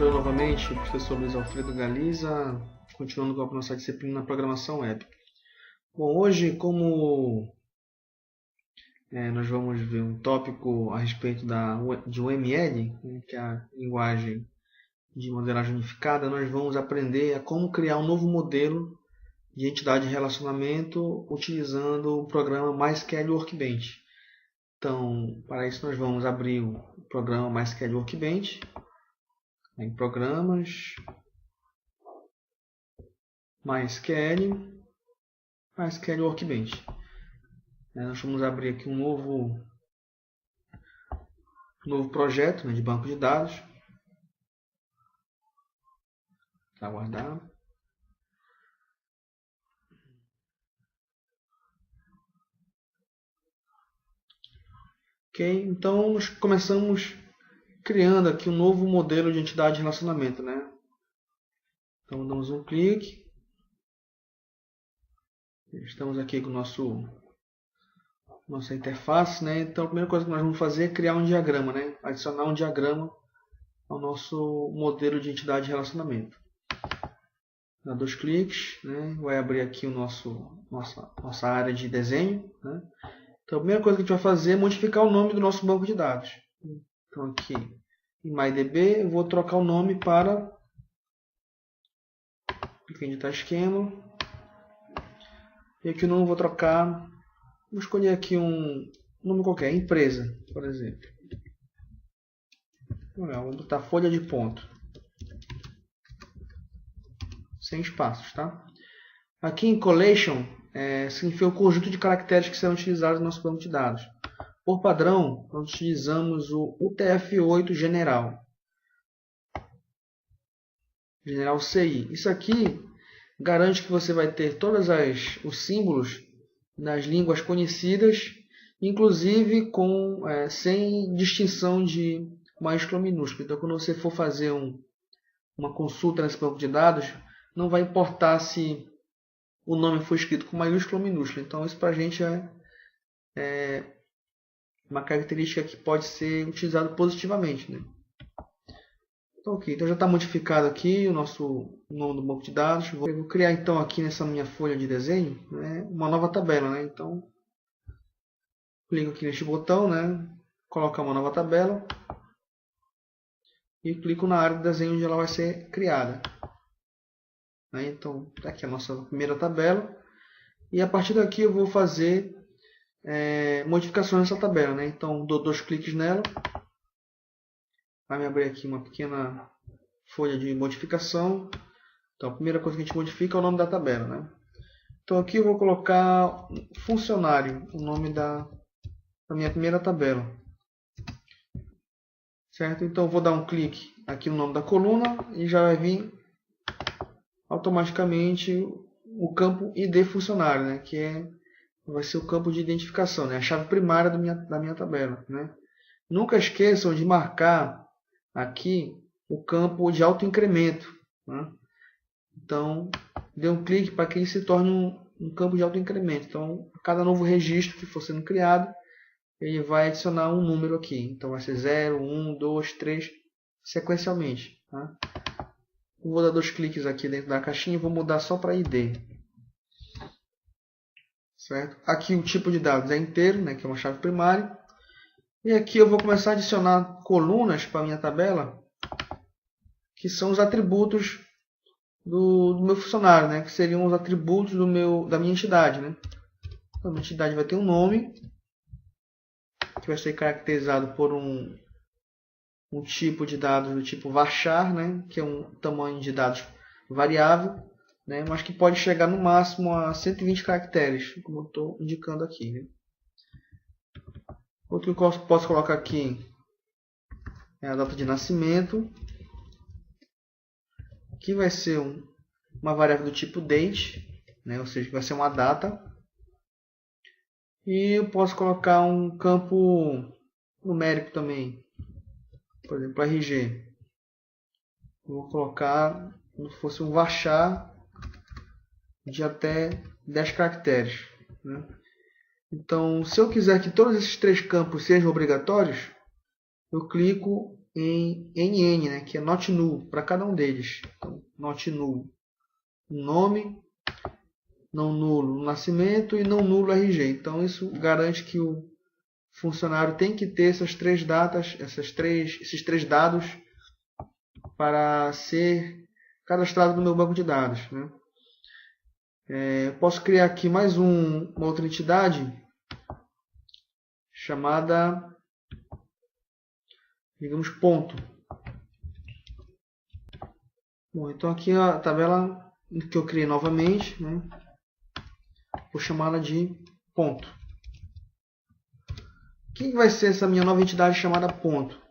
Sou eu novamente, o professor Luiz Alfredo Galiza, continuando com a nossa disciplina na programação web. Bom, hoje, como nós vamos ver um tópico a respeito de UML, que é a linguagem de modelagem unificada, nós vamos aprender a como criar um novo modelo de entidade de relacionamento utilizando o programa MySQL Workbench. Então, para isso nós vamos abrir o programa MySQL Workbench, em Programas, MySQL Workbench. Nós vamos abrir aqui um novo projeto de banco de dados. Aguardar. Ok, então nós começamos criando aqui um novo modelo de entidade de relacionamento, né? Então damos um clique. Estamos aqui com nossa interface, né? Então a primeira coisa que nós vamos fazer é criar um diagrama, né? Adicionar um diagrama ao nosso modelo de entidade de relacionamento. Dá 2 cliques, né? Vai abrir aqui nossa área de desenho, né? Então a primeira coisa que a gente vai fazer é modificar o nome do nosso banco de dados. Então aqui em MyDB eu vou trocar o nome para editar esquema. E aqui o nome eu vou trocar, vou escolher aqui um nome qualquer, empresa, por exemplo. Vou botar folha de ponto. Sem espaços, tá? Aqui em Collation significa o conjunto de caracteres que serão utilizados no nosso banco de dados. Por padrão, nós utilizamos o UTF-8 General CI. Isso aqui garante que você vai ter todos os símbolos das línguas conhecidas, inclusive sem distinção de maiúsculo ou minúsculo. Então, quando você for fazer uma consulta nesse banco de dados, não vai importar se o nome foi escrito com maiúsculo ou minúsculo. Então, isso para a gente é uma característica que pode ser utilizada positivamente, né? Então, ok, então já está modificado aqui o nosso nome do banco de dados. Eu vou criar então aqui nessa minha folha de desenho, né, uma nova tabela, né? Então, clico aqui neste botão, né, colocar uma nova tabela e clico na área de desenho onde ela vai ser criada. Então, está aqui a nossa primeira tabela. E a partir daqui eu vou fazer modificações nessa tabela, né? Então, dou 2 cliques nela. Vai me abrir aqui uma pequena folha de modificação. Então, a primeira coisa que a gente modifica é o nome da tabela, né? Então, aqui eu vou colocar funcionário, o nome da minha primeira tabela. Certo? Então, eu vou dar um clique aqui no nome da coluna e já vai vir automaticamente o campo ID funcionário, né? Que vai ser o campo de identificação, né? A chave primária da minha tabela, né? Nunca esqueçam de marcar aqui o campo de autoincremento, né? Então, dê um clique para que ele se torne um campo de autoincremento. Então, a cada novo registro que for sendo criado, ele vai adicionar um número aqui. Então, vai ser 0, 1, 2, 3, sequencialmente, tá? Vou dar 2 cliques aqui dentro da caixinha e vou mudar só para ID. Certo? Aqui o tipo de dados é inteiro, né, que é uma chave primária. E aqui eu vou começar a adicionar colunas para a minha tabela, que são os atributos do meu funcionário, né, que seriam os atributos da minha entidade, né? Então, a minha entidade vai ter um nome, que vai ser caracterizado por um tipo de dados do tipo varchar, né, que é um tamanho de dados variável, né, mas que pode chegar no máximo a 120 caracteres, como eu estou indicando aqui, né? Outro que eu posso colocar aqui é a data de nascimento, que vai ser uma variável do tipo date, né? Ou seja, vai ser uma data. E eu posso colocar um campo numérico também, por exemplo, RG. Eu vou colocar como se fosse um varchar de até 10 caracteres, né? Então, se eu quiser que todos esses 3 campos sejam obrigatórios, eu clico em NN, né, que é not null, para cada um deles. Então, not null, nome, não nulo no nascimento e não nulo RG. Então, isso garante que o funcionário tem que ter essas três datas, esses três dados para ser cadastrado no meu banco de dados, né? Posso criar aqui mais uma outra entidade chamada, digamos, ponto. Bom, então aqui a tabela que eu criei novamente, né? Vou chamá-la de ponto. O que vai ser essa minha nova entidade chamada ponto?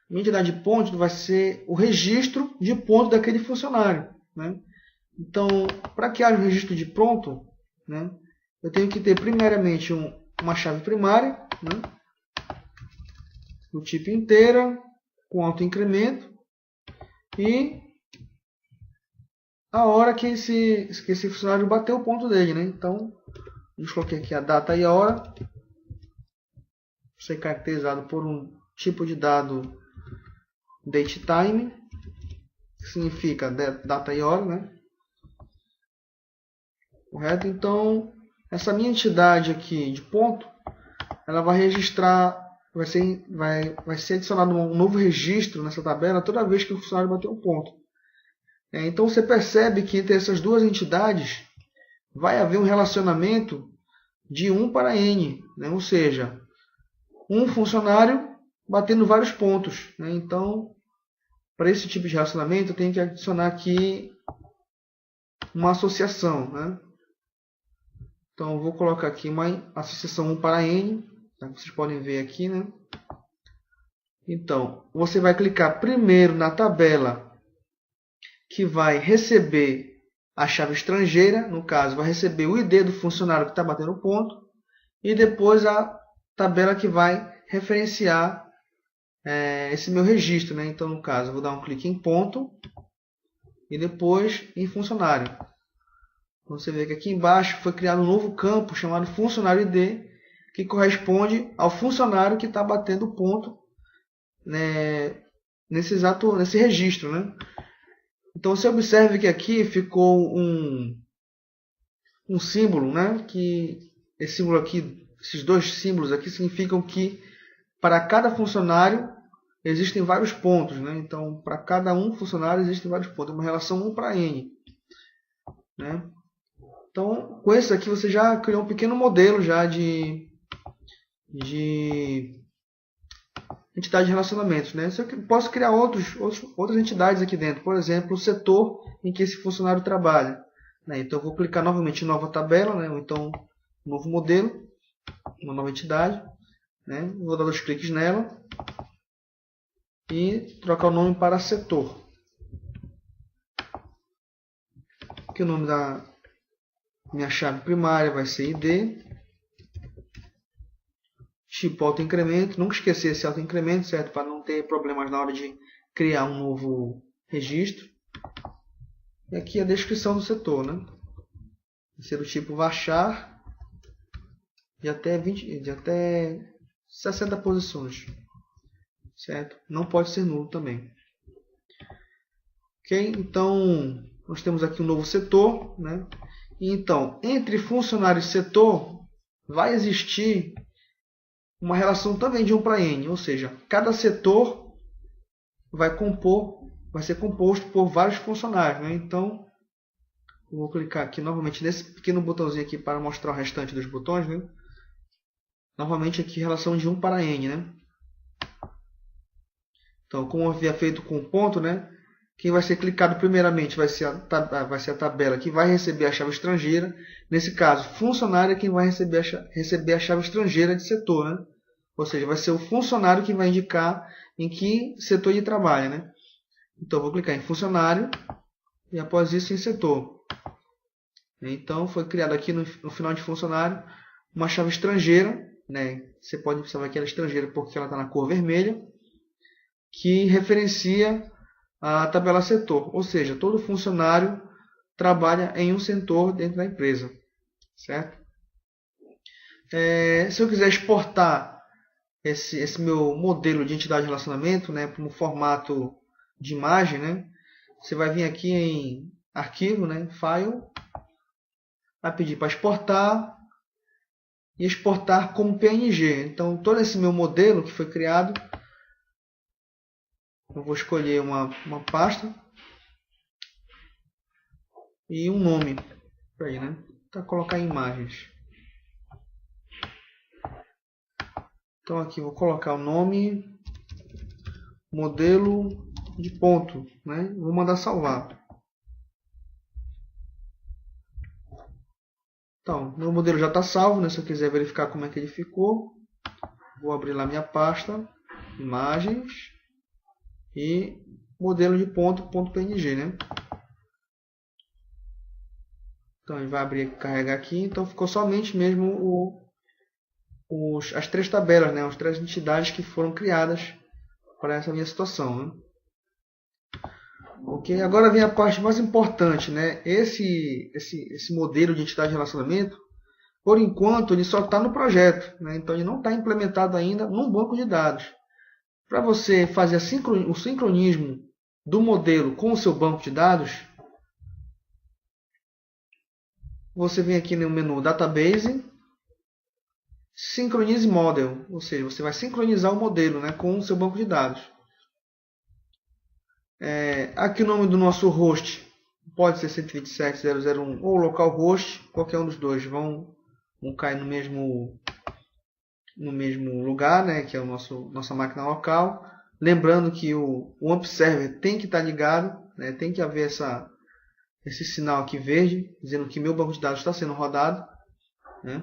Minha entidade de ponto vai ser o registro de ponto daquele funcionário, né? Então, para que haja um registro de ponto, né, eu tenho que ter primeiramente uma chave primária, né, do tipo inteira, com autoincremento, e a hora que esse funcionário bateu o ponto dele, né? Então, eu coloquei aqui a data e a hora, ser caracterizado por um tipo de dado datetime, que significa data e hora, né? Correto? Então, essa minha entidade aqui de ponto, ela vai registrar, vai ser adicionado um novo registro nessa tabela toda vez que o funcionário bater um ponto. Então, você percebe que entre essas duas entidades vai haver um relacionamento de 1 para N, né? Ou seja, um funcionário batendo vários pontos, né? Então, para esse tipo de relacionamento, eu tenho que adicionar aqui uma associação, né? Então, eu vou colocar aqui uma associação 1 para N, tá? Vocês podem ver aqui, né? Então, você vai clicar primeiro na tabela que vai receber a chave estrangeira, no caso, vai receber o ID do funcionário que está batendo o ponto, e depois a tabela que vai referenciar esse meu registro, né? Então, no caso, eu vou dar um clique em ponto e depois em funcionário. Você vê que aqui embaixo foi criado um novo campo chamado funcionário ID, que corresponde ao funcionário que está batendo o ponto, né, nesse registro, né? Então você observe que aqui ficou um símbolo, né? Que esse símbolo aqui, esses dois símbolos aqui significam que para cada funcionário existem vários pontos, né? Então para cada um funcionário existem vários pontos, uma relação 1 para N, né? Então, com esse aqui você já criou um pequeno modelo já de entidade de relacionamentos, né? Eu posso criar outras entidades aqui dentro, por exemplo, o setor em que esse funcionário trabalha, né? Então, eu vou clicar novamente em nova tabela, né? Ou então, novo modelo, uma nova entidade, né? Vou dar 2 cliques nela e trocar o nome para setor. Aqui o nome da minha chave primária vai ser ID. Tipo autoincremento. Nunca esquecer esse autoincremento, certo? Para não ter problemas na hora de criar um novo registro. E aqui a descrição do setor, né? Vai ser do tipo varchar de até 60 posições. Certo? Não pode ser nulo também. Ok? Então, nós temos aqui um novo setor, né? E então, entre funcionário e setor, vai existir uma relação também de 1 para N, ou seja, cada setor vai ser composto por vários funcionários, né? Então, eu vou clicar aqui novamente nesse pequeno botãozinho aqui para mostrar o restante dos botões, né? Novamente aqui relação de 1 para N, né? Então, como eu havia feito com o ponto, né? Quem vai ser clicado primeiramente vai ser a tabela que vai receber a chave estrangeira. Nesse caso, funcionário é quem vai receber a chave estrangeira de setor, né? Ou seja, vai ser o funcionário que vai indicar em que setor ele trabalha, né? Então, eu vou clicar em funcionário e após isso em setor. Então, foi criado aqui no final de funcionário uma chave estrangeira, né? Você pode observar que ela é estrangeira porque ela está na cor vermelha, que referencia a tabela setor, ou seja, todo funcionário trabalha em um setor dentro da empresa, certo? Se eu quiser exportar esse meu modelo de entidade de relacionamento, né, para um formato de imagem, né, você vai vir aqui em arquivo, né, file, vai pedir para exportar e exportar como PNG. Então todo esse meu modelo que foi criado, eu vou escolher uma pasta e um nome para aí, né, para colocar imagens. Então aqui vou colocar o nome modelo de ponto, né? Vou mandar salvar. Então, meu modelo já está salvo, né? Se eu quiser verificar como é que ele ficou, vou abrir lá minha pasta, imagens e modelo de ponto.png, né? Então ele vai abrir, carregar aqui, então ficou somente mesmo as três tabelas, né? As três entidades que foram criadas para essa minha situação, né? Ok, agora vem a parte mais importante, né? Esse modelo de entidade de relacionamento, por enquanto, ele só está no projeto, né? Então ele não está implementado ainda num banco de dados. Para você fazer o sincronismo do modelo com o seu banco de dados, você vem aqui no menu Database, Synchronize Model, ou seja, você vai sincronizar o modelo, né, com o seu banco de dados. Aqui o nome do nosso host pode ser 127.0.0.1 ou localhost, qualquer um dos dois vão cair no mesmo lugar, né, que é nossa máquina local. Lembrando que o AMP Server tem que estar ligado, né, tem que haver esse sinal aqui verde, dizendo que meu banco de dados está sendo rodado, né.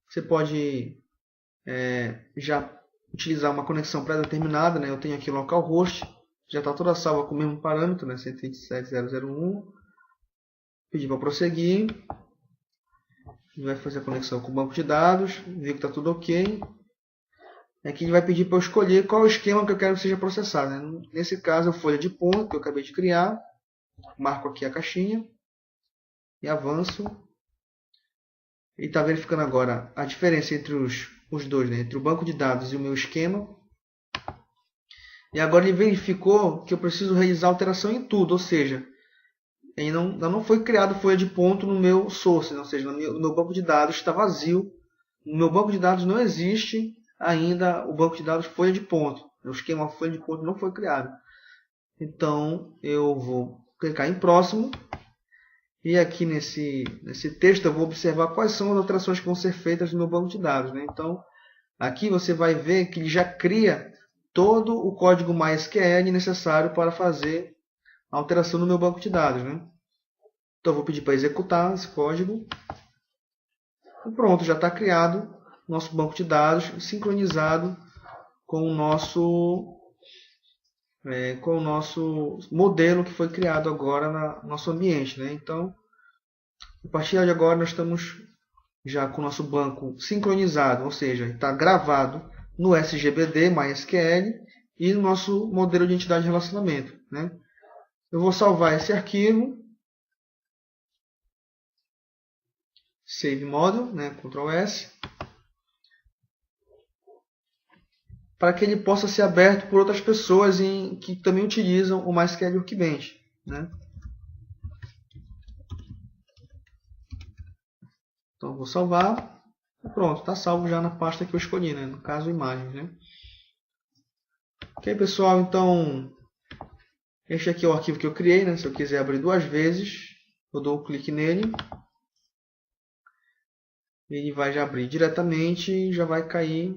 Você pode já utilizar uma conexão pré-determinada, né, eu tenho aqui localhost, já está toda salva com o mesmo parâmetro, né, 127.0.0.1. Pedir para prosseguir. Ele vai fazer a conexão com o banco de dados, ver que está tudo ok. Aqui ele vai pedir para eu escolher qual o esquema que eu quero que seja processado, né? Nesse caso, a folha de ponto que eu acabei de criar. Marco aqui a caixinha e avanço. Ele está verificando agora a diferença entre os dois, né? Entre o banco de dados e o meu esquema. E agora ele verificou que eu preciso realizar alteração em tudo, ou seja, ainda não foi criado folha de ponto no meu source, ou seja, no meu banco de dados está vazio. No meu banco de dados não existe ainda o banco de dados folha de ponto. O esquema folha de ponto não foi criado. Então eu vou clicar em próximo e aqui nesse texto eu vou observar quais são as alterações que vão ser feitas no meu banco de dados, né? Então aqui você vai ver que ele já cria todo o código MySQL necessário para fazer a alteração no meu banco de dados, né? Então eu vou pedir para executar esse código. E pronto, já está criado nosso banco de dados sincronizado com o nosso modelo que foi criado agora no nosso ambiente, né? Então, a partir de agora nós estamos já com o nosso banco sincronizado, ou seja, está gravado no SGBD, MySQL e no nosso modelo de entidade de relacionamento, né? Eu vou salvar esse arquivo, Save Model, né? Ctrl S, para que ele possa ser aberto por outras pessoas que também utilizam o MySQL Workbench, né? Então eu vou salvar e pronto, está salvo já na pasta que eu escolhi, né? No caso, imagens, né? Ok, pessoal, então este aqui é o arquivo que eu criei, né? Se eu quiser abrir duas vezes, eu dou um clique nele, ele vai já abrir diretamente e já vai cair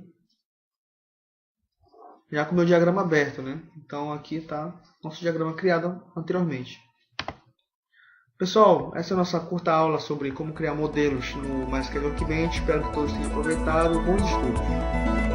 já com o meu diagrama aberto, né? Então aqui está nosso diagrama criado anteriormente. Pessoal, essa é a nossa curta aula sobre como criar modelos no MySQL Workbench. Espero que todos tenham aproveitado. Bons estudos!